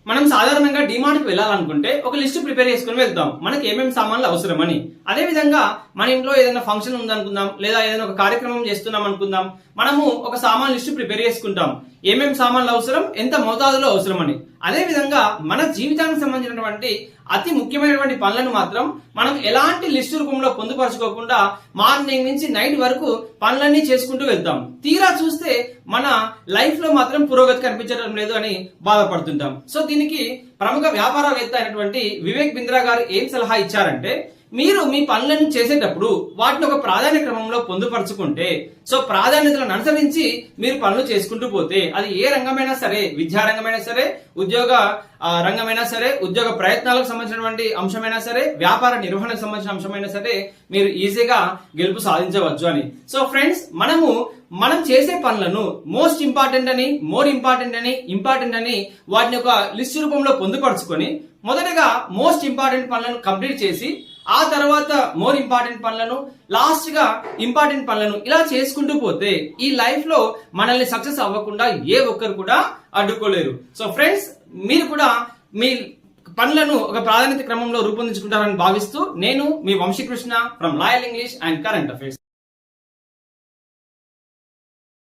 మనం సాధారణంగా డిమార్ట్ కి వెళ్ళాలనుకుంటే ఒక లిస్ట్ ప్రిపేర్ చేసుకుని వెళ్తాం మనకి ఏమేమి సామాన్లు అవసరమని. అదే విధంగా మన ఇంట్లో ఏదైనా ఫంక్షన్ ఉందనుకుందాం, లేదా ఏదైనా ఒక కార్యక్రమం చేస్తున్నాం అనుకుందాం, మనము ఒక సామాన్ లిస్ట్ ప్రిపేర్ చేసుకుంటాం, ఏమేమి సామాన్లు అవసరం, ఎంత మోతాదులో అవసరం అని. అదే విధంగా మన జీవితానికి సంబంధించినటువంటి అతి ముఖ్యమైనటువంటి పనులను మాత్రం మనం ఎలాంటి లిస్టు రూపంలో పొందుపరచుకోకుండా మార్నింగ్ నుంచి నైట్ వరకు పనులన్నీ చేసుకుంటూ వెళ్తాం. తీరా చూస్తే మన లైఫ్ లో మాత్రం పురోగతి కనిపించడం లేదు అని బాధపడుతుంటాం. సో దీనికి ప్రముఖ వ్యాపారవేత్త అయినటువంటి వివేక్ బింద్రా గారు ఏం సలహా ఇచ్చారంటే, మీరు మీ పనులను చేసేటప్పుడు వాటిని ఒక ప్రాధాన్య క్రమంలో పొందుపరుచుకుంటే, సో ప్రాధాన్యతలను అనుసరించి మీరు పనులు చేసుకుంటూ పోతే, అది ఏ రంగమైనా సరే, విద్యారంగమైనా సరే, ఉద్యోగ రంగమైనా సరే, ఉద్యోగ ప్రయత్నాలకు సంబంధించినటువంటి అంశమైనా సరే, వ్యాపార నిర్వహణకు సంబంధించిన అంశమైనా సరే, మీరు ఈజీగా గెలుపు సాధించవచ్చు అని. సో ఫ్రెండ్స్, మనం చేసే పనులను మోస్ట్ ఇంపార్టెంట్ అని, మోర్ ఇంపార్టెంట్ అని, ఇంపార్టెంట్ అని వాటిని ఒక లిస్ట్ రూపంలో పొందుపరుచుకొని మొదటగా మోస్ట్ ఇంపార్టెంట్ పనులను కంప్లీట్ చేసి, ఆ తర్వాత మోర్ ఇంపార్టెంట్ పనులను, లాస్ట్ గా ఇంపార్టెంట్ పనులను ఇలా చేసుకుంటూ పోతే ఈ లైఫ్ లో మనల్ని సక్సెస్ అవ్వకుండా ఏ ఒక్కరు కూడా అడ్డుకోలేరు. సో ఫ్రెండ్స్, మీరు కూడా మీ పనులను ఒక ప్రాధాన్యత క్రమంలో రూపొందించుకుంటారని భావిస్తూ, నేను మీ Vamsikrishna from loyal English and current affairs.